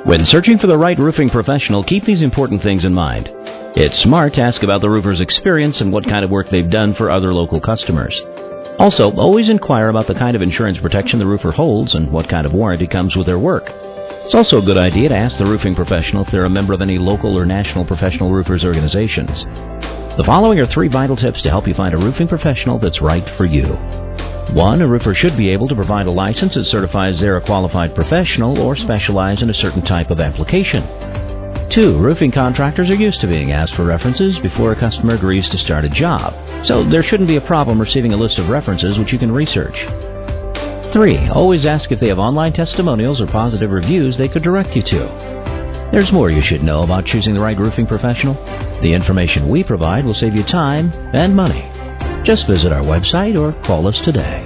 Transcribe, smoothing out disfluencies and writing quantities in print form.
When searching for the right roofing professional, keep these important things in mind. It's smart to ask about the roofer's experience and what kind of work they've done for other local customers. Also, always inquire about the kind of insurance protection the roofer holds and what kind of warranty comes with their work. It's also a good idea to ask the roofing professional if they're a member of any local or national professional roofers organizations. The following are 3 vital tips to help you find a roofing professional that's right for you. 1. A roofer should be able to provide a license that certifies they're a qualified professional or specialize in a certain type of application. 2. Roofing contractors are used to being asked for references before a customer agrees to start a job, so there shouldn't be a problem receiving a list of references which you can research. 3. Always ask if they have online testimonials or positive reviews they could direct you to. There's more you should know about choosing the right roofing professional. The information we provide will save you time and money. Just visit our website or call us today.